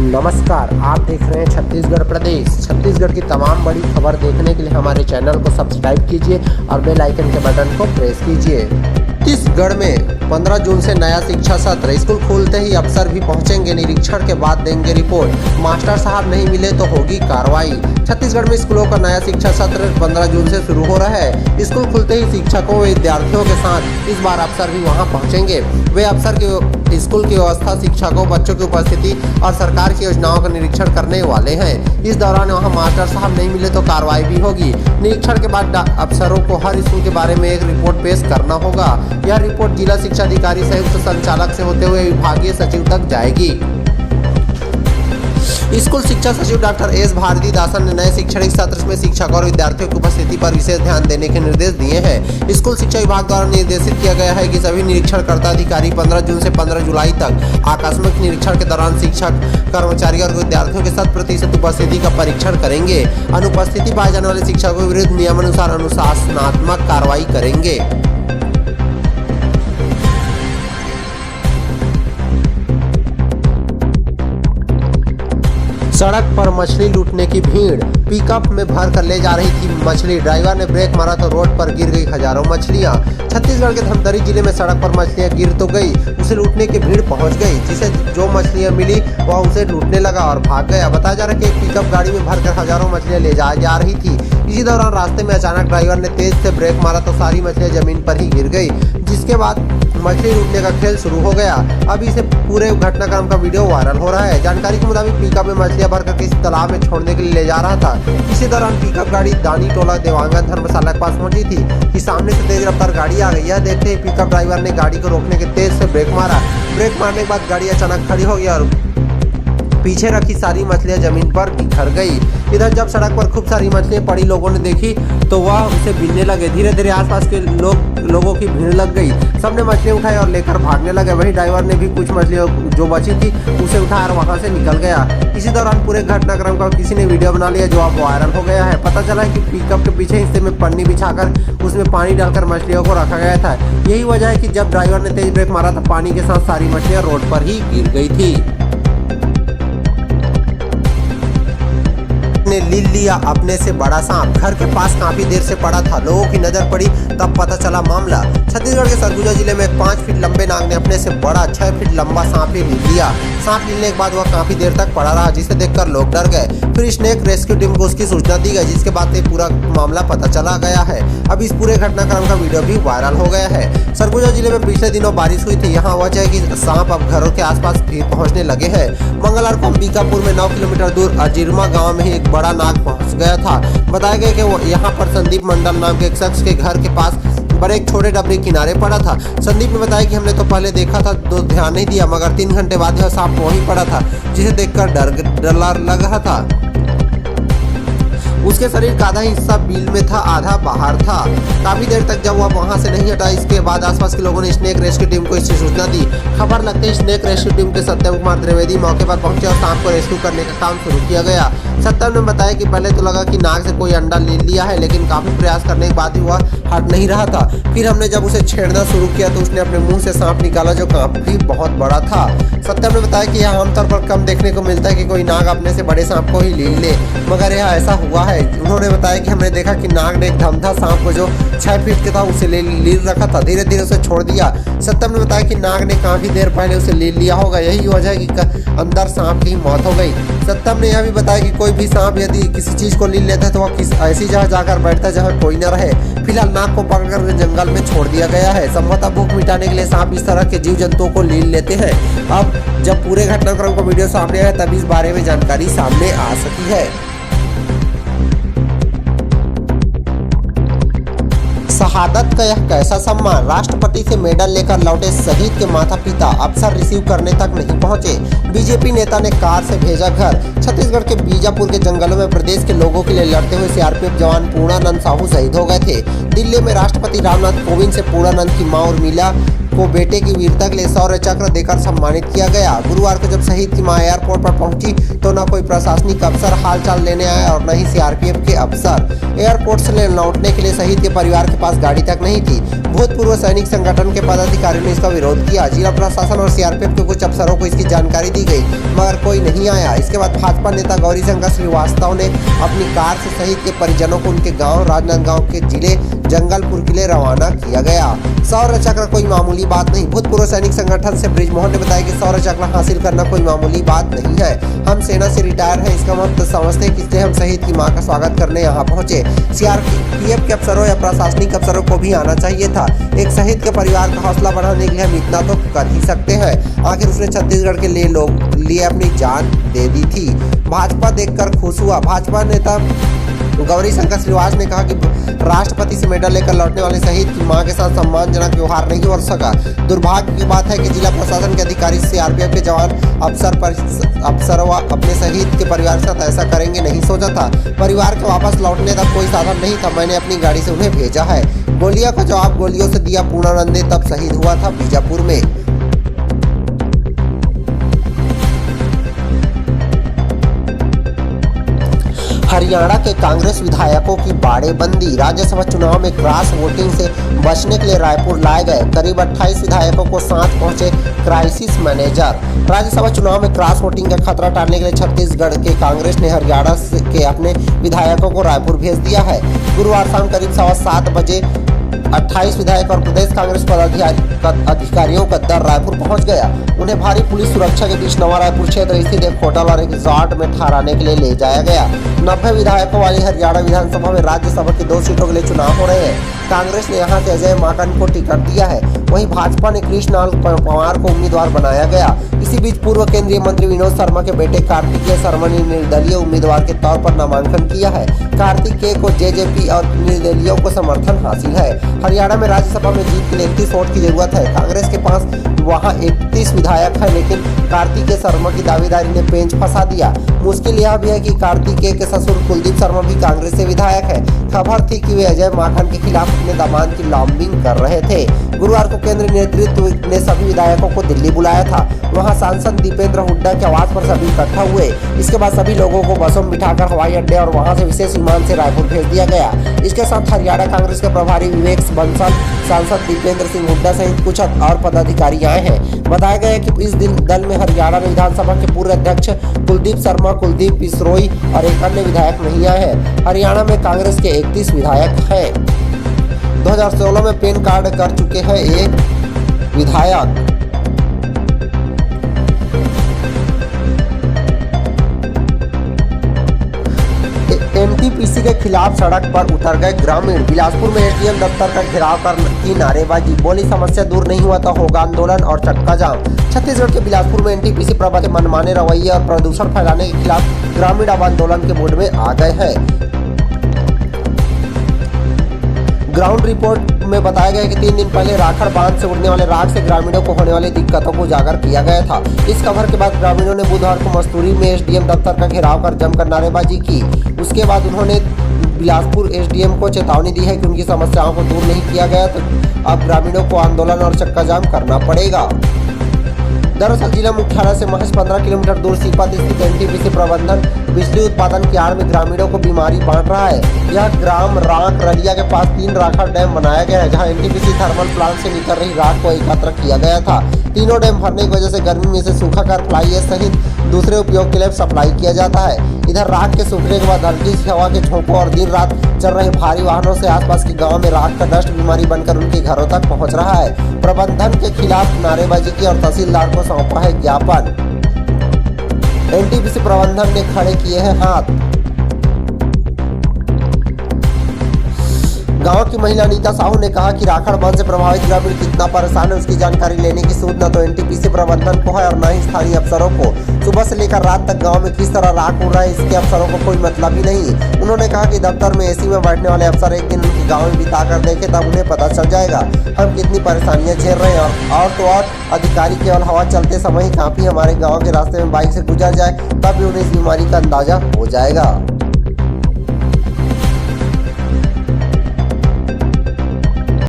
नमस्कार, आप देख रहे हैं छत्तीसगढ़ प्रदेश। छत्तीसगढ़ की तमाम बड़ी खबर देखने के लिए हमारे चैनल को सब्सक्राइब कीजिए और बेल आइकन के बटन को प्रेस कीजिए। छत्तीसगढ़ में 15 जून से नया शिक्षा सत्र। स्कूल खुलते ही अफसर भी पहुंचेंगे, निरीक्षण के बाद देंगे रिपोर्ट। मास्टर साहब नहीं मिले तो होगी कार्रवाई। छत्तीसगढ़ में स्कूलों का नया शिक्षा सत्र 15 जून से शुरू हो रहा है। स्कूल खुलते ही शिक्षकों व विद्यार्थियों के साथ इस बार अफसर भी वहां पहुंचेंगे। वे अफसर की स्कूल की व्यवस्था, शिक्षकों, बच्चों की उपस्थिति और सरकार की योजनाओं का निरीक्षण करने वाले हैं। इस दौरान वहां मास्टर साहब नहीं मिले तो कार्रवाई भी होगी। निरीक्षण के बाद अफसरों को हर स्कूल के बारे में एक रिपोर्ट पेश करना होगा। यह रिपोर्ट जिला शिक्षा अधिकारी संयुक्त संचालक से होते हुए विभागीय सचिव तक जाएगी। स्कूल शिक्षा सचिव डॉक्टर एस भारती दासन ने नए शैक्षणिक सत्र में शिक्षकों और विद्यार्थियों की उपस्थिति पर विशेष ध्यान देने के निर्देश दिए हैं। स्कूल शिक्षा विभाग द्वारा निर्देशित किया गया है कि सभी निरीक्षणकर्ता अधिकारी 15 जून से 15 जुलाई तक आकस्मिक निरीक्षण के दौरान शिक्षक, कर्मचारी और विद्यार्थियों के 100% उपस्थिति का परीक्षण करेंगे। अनुपस्थिति पाए जाने वाले शिक्षकों के विरुद्ध नियमानुसार अनुशासनात्मक कार्रवाई करेंगे। सड़क पर मछली लूटने की भीड़। पिकअप में भर कर ले जा रही थी मछली। ड्राइवर ने ब्रेक मारा तो रोड पर गिर गई हजारों मछलियां। छत्तीसगढ़ के धमतरी जिले में सड़क पर मछलियां गिर तो गई, उसे लूटने की भीड़ पहुंच गई, जिसे जो मछलियां मिली वह उसे लूटने लगा और भाग गया। बताया जा रहा है कि एक पिकअप गाड़ी में भरकर हजारों मछलियां ले जा रही थी। इसी दौरान रास्ते में अचानक ड्राइवर ने तेज से ब्रेक मारा तो सारी मछलियां जमीन पर ही गिर गई, जिसके बाद मछली लूटने का खेल शुरू हो गया। अब इसे पूरे घटनाक्रम का वीडियो वायरल हो रहा है। जानकारी के मुताबिक पिकअप में मछलियां भरकर किसी तालाब में छोड़ने के लिए ले जा रहा था। इसी दौरान पिकअप गाड़ी दानी टोला देवांगन धर्मशाला के पास पहुंची थी कि सामने से तेज रफ्तार गाड़ी आ गई। यह देखते ही पिकअप ड्राइवर ने गाड़ी को रोकने के तेज से ब्रेक मारा। ब्रेक मारने के बाद गाड़ी अचानक खड़ी हो गई और पीछे रखी सारी मछलियां जमीन पर बिखर गई। इधर जब सड़क पर खूब सारी मछलियां पड़ी लोगों ने देखी तो वह उसे बीनने लगे। धीरे धीरे आसपास के लोगों की भीड़ लग गई। सबने मछलियां उठाई और लेकर भागने लगे। वहीं ड्राइवर ने भी कुछ मछलियां जो बची थी उसे उठाया और वहां से निकल गया। इसी दौरान पूरे घटनाक्रम का किसी ने वीडियो बना लिया जो अब वायरल हो गया है। पता चला है कि पिकअप के पीछे हिस्से में पन्नी बिछाकर उसमें पानी डालकर मछलियों को रखा गया था। यही वजह है कि जब ड्राइवर ने तेज ब्रेक मारा तो पानी के साथ सारी मछलियां रोड पर ही गिर गई थी। ने लील लिया अपने से बड़ा सांप। घर के पास काफी देर से पड़ा था। लोगों की नजर पड़ी तब पता चला मामला। छत्तीसगढ़ के सरगुजा जिले में 5 फीट लंबे नाग ने अपने से बड़ा 6 फीट लंबा सांप ही लील लिया। सांप लीलने के बाद वह काफी देर तक पड़ा रहा, जिसे देखकर लोग डर गए। फिर स्नेक रेस्क्यू टीम को उसकी सूचना दी गई, जिसके बाद से पूरा मामला पता चला गया है। अब इस पूरे घटनाक्रम का वीडियो भी वायरल हो गया है। सरगुजा जिले में पिछले दिनों बारिश हुई थी। यहाँ वजह है कि सांप अब घरों के आसपास भी पहुंचने लगे हैं। मंगलवार को अंबिकापुर में 9 किलोमीटर दूर अजिरमा गांव में ही एक बड़ा नाग पहुंच गया था। बताया गया कि वो यहाँ पर संदीप मंडल नाम के एक शख्स के घर के पास बड़े एक छोटे डबरे किनारे पड़ा था। संदीप ने बताया कि हमने तो पहले देखा था तो ध्यान नहीं दिया, मगर 3 घंटे बाद यह सांप वहीं पड़ा था, जिसे देखकर डर लग रहा था। उसके शरीर का आधा हिस्सा बिल में था, आधा बाहर था। काफी देर तक जब वह वहां से नहीं हटा, इसके बाद आसपास के लोगों ने स्नेक रेस्क्यू टीम को इसकी सूचना दी। खबर लगते ही स्नेक रेस्क्यू टीम के सत्यम कुमार द्विवेदी मौके पर पहुंचे और सांप को रेस्क्यू करने का काम शुरू किया गया। सत्यम ने बताया कि पहले तो लगा कि नाग से कोई अंडा ले लिया है, लेकिन काफी प्रयास करने के बाद भी वह हट नहीं रहा था। फिर हमने जब उसे छेड़ना शुरू किया तो उसने अपने मुंह से सांप निकाला, जो काफी बहुत बड़ा था। सत्यम ने बताया कि यह आमतौर पर कम देखने को मिलता है कि कोई नाग अपने से बड़े सांप को ही लील ले, मगर यह ऐसा हुआ है। उन्होंने बताया कि हमने देखा कि नाग ने एक धमधा सांप को जो 6 फीट के था उसे लील रखा था, धीरे धीरे उसे छोड़ दिया। सत्यम ने बताया कि नाग ने काफी देर पहले उसे लील लिया होगा, यही वजह है कि अंदर सांप की मौत हो गई। सत्यम ने यह भी बताया कि कोई भी सांप यदि किसी चीज को लील लेता है तो वह किसी ऐसी जगह जाकर बैठता है जहाँ कोई न रहे। फिलहाल नाग को पकड़कर जंगल में छोड़ दिया गया है। संभवतः भूख मिटाने के लिए सांप इस तरह के जीव जंतुओं को लील लेते हैं। अब जब पूरे घटनाक्रम का वीडियो सामने आया तब इस बारे में जानकारी सामने आ सकी है। शहादत का यह कैसा सम्मान। राष्ट्रपति से मेडल लेकर लौटे शहीद के माता पिता, अफसर रिसीव करने तक नहीं पहुंचे। बीजेपी नेता ने कार से भेजा घर। छत्तीसगढ़ के बीजापुर के जंगलों में प्रदेश के लोगों के लिए लड़ते हुए सीआरपीएफ जवान पूर्णानंद साहू शहीद हो गए थे। दिल्ली में राष्ट्रपति रामनाथ कोविंद से पूर्णानंद की मां उर्मिला को बेटे की वीरता के लिए शौर्य चक्र देकर सम्मानित किया गया। गुरुवार को जब शहीद की मां एयरपोर्ट पर पहुंची तो न कोई प्रशासनिक अफसर हालचाल लेने आया और न ही सीआरपीएफ के अफसर। एयरपोर्ट से लौटने के लिए शहीद के परिवार के पास गाड़ी तक नहीं थी। भूतपूर्व सैनिक संगठन के पदाधिकारियों ने इसका विरोध किया। जिला प्रशासन और सीआरपीएफ के कुछ अफसरों को इसकी जानकारी दी गई मगर कोई नहीं आया। इसके बाद भाजपा नेता गौरीशंकर श्रीवास्तव ने अपनी कार से शहीद के परिजनों को उनके गाँव राजनांदगांव के जिले जंगलपुर के लिए रवाना किया गया। शौर्य चक्र कोई मामूली बात नहीं। भूतपूर्व सैनिक संगठन से ब्रिजमोहन ने बताया कि शौर्य चक्र हासिल करना कोई मामूली बात नहीं है। हम सेना से रिटायर हैं, इसका महत्व समझते हैं कि इसलिए हम शहीद की मां का स्वागत करने यहाँ पहुंचे। सीआरपीएफ के अफसरों या प्रशासनिक अफसरों को भी आना चाहिए था। एक शहीद के परिवार का हौसला बढ़ाने के लिए हम इतना तो कर ही सकते हैं। आखिर उसने छत्तीसगढ़ के लिए अपनी जान दे दी थी। भाजपा देखकर खुश हुआ। भाजपा नेता गौरीशंकर श्रीवास्तव ने कहा कि राष्ट्रपति से मेडल लेकर लौटने वाले शहीद की मां के साथ सम्मानजनक व्यवहार नहीं हो सका। दुर्भाग्य की बात है कि जिला प्रशासन के अधिकारी सीआरपीएफ के जवान अफसर अपने शहीद के परिवार के साथ ऐसा करेंगे नहीं सोचा था। परिवार के वापस लौटने तक कोई साधन नहीं था। मैंने अपनी गाड़ी से उन्हें भेजा है। गोलियों का जवाब गोलियों से दिया। पूर्णानंदे तब शहीद हुआ था बीजापुर में। हरियाणा के कांग्रेस विधायकों की बाड़ेबंदी। राज्यसभा चुनाव में क्रॉस वोटिंग से बचने के लिए रायपुर लाए गए करीब 28 विधायकों को साथ पहुंचे क्राइसिस मैनेजर। राज्यसभा चुनाव में क्रॉस वोटिंग का खतरा टालने के लिए छत्तीसगढ़ के कांग्रेस ने हरियाणा के अपने विधायकों को रायपुर भेज दिया है। गुरुवार शाम करीब 7:15 बजे 28 विधायक और प्रदेश कांग्रेस पदाधिकारियों का दल रायपुर पहुंच गया। उन्हें भारी पुलिस सुरक्षा के बीच नवा रायपुर क्षेत्र स्थित एक होटल और एक रिजॉर्ट में ठहराने के लिए ले जाया गया। 90 विधायकों वाली हरियाणा विधानसभा में राज्यसभा की 2 सीटों के लिए चुनाव हो रहे हैं। कांग्रेस ने यहां से अजय माकन को टिकट दिया है। वहीं भाजपा ने कृष्णलाल पंवार को उम्मीदवार बनाया गया। इसी बीच पूर्व केंद्रीय मंत्री विनोद शर्मा के बेटे कार्तिकेय शर्मा ने निर्दलीय उम्मीदवार के तौर पर नामांकन किया है। कार्तिकेय को जेजेपी और निर्दलीयों को समर्थन हासिल है। हरियाणा में राज्यसभा में जीत के लिए 31 वोट की जरूरत है। कांग्रेस के पास वहां 31 विधायक है, लेकिन कार्तिकेय शर्मा की दावेदारी ने पेंच फंसा दिया। मुश्किल यह भी है कि कार्तिकेय के ससुर कुलदीप शर्मा भी कांग्रेस से विधायक है। खबर थी कि वे अजय माकन के खिलाफ अपने दामाद की लॉबिंग कर रहे थे। गुरुवार को केंद्रीय नेतृत्व ने सभी विधायकों को दिल्ली बुलाया था। वहां सांसद दीपेंद्र हुड्डा के आवास पर सभी इकट्ठा हुए। इसके बाद सभी लोगों को बसों में बिठाकर हवाई अड्डे और वहां से विशेष विमान से रायपुर भेज दिया गया। इसके साथ हरियाणा कांग्रेस के प्रभारी विवेक बंसल, सांसद दीपेंद्र सिंह हुड्डा सहित कुछ और पदाधिकारी आए हैं। बताया गया कि इस दिन दल में हरियाणा विधानसभा के पूर्व अध्यक्ष कुलदीप शर्मा, कुलदीप बिश्रोई और एक अन्य विधायक नहीं आए हैं। हरियाणा में कांग्रेस के 31 विधायक हैं। 2016 में पैन कार्ड कर चुके हैं एक विधायक। एनटीपीसी के खिलाफ सड़क पर उतर गए ग्रामीण। बिलासपुर में एसडीएम दफ्तर का घेराव कर की नारेबाजी। बोली समस्या दूर नहीं हुआ तो होगा आंदोलन और चक्का जाम। छत्तीसगढ़ के बिलासपुर में एनटीपीसी प्रबंधन के मनमाने रवैये और प्रदूषण फैलाने के खिलाफ ग्रामीण अब आंदोलन के मूड में आ गए हैं। ग्राउंड रिपोर्ट में बताया गया कि 3 दिन पहले राखड़ बांध से उड़ने वाले राख से ग्रामीणों को होने वाली दिक्कतों को उजागर किया गया था। इस खबर के बाद ग्रामीणों ने बुधवार को मस्तूरी में एसडीएम दफ्तर का घेराव कर जमकर नारेबाजी की। उसके बाद उन्होंने बिलासपुर एसडीएम को चेतावनी दी है कि उनकी समस्याओं को दूर नहीं किया गया तो अब ग्रामीणों को आंदोलन और चक्का जाम करना पड़ेगा। दरअसल जिला मुख्यालय से महज 15 किलोमीटर दूर सीपत स्थित एनटीपीसी प्रबंधन बिजली उत्पादन की आड़ में ग्रामीणों को बीमारी बांट रहा है। यह ग्राम राख रलिया के पास 3 राखड़ डैम बनाया गया है, जहां एनटीपीसी थर्मल प्लांट से निकल रही राख को एकत्र किया गया था। तीनों डैम भरने की वजह से गर्मी में से सूखा कर फ्लाई एश सहित दूसरे उपयोग के लिए सप्लाई किया जाता है। इधर राख के सूखने के बाद हल्की हवा के झोंकों और दिन रात चल रहे भारी वाहनों से आसपास के गांव में राख का डस्ट बीमारी बनकर उनके घरों तक पहुंच रहा है। प्रबंधन के खिलाफ नारेबाजी की और तहसीलदार को सौंपा है ज्ञापन। एनटीपीसी प्रबंधन ने खड़े किए हैं हाथ। गांव की महिला नीता साहू ने कहा कि राखड़ बांध से प्रभावित ग्रामीण कितना परेशान है, उसकी जानकारी लेने की सूझ न तो एनटीपीसी प्रबंधन को है और न ही स्थानीय अफसरों को। सुबह से लेकर रात तक गांव में किस तरह राख उड़ रहा है, इसके अफसरों को कोई मतलब ही नहीं। उन्होंने कहा कि दफ्तर में एसी में बैठने वाले अफसर एक दिन उनके गाँव में बिता कर देखे तब उन्हें पता चल जाएगा हम कितनी परेशानियां झेल रहे हैं। और तो और अधिकारी केवल हवा चलते समय ही काफी हमारे गाँव के रास्ते में बाइक से गुजर जाए तब भी उन्हें इस बीमारी का अंदाजा हो जाएगा।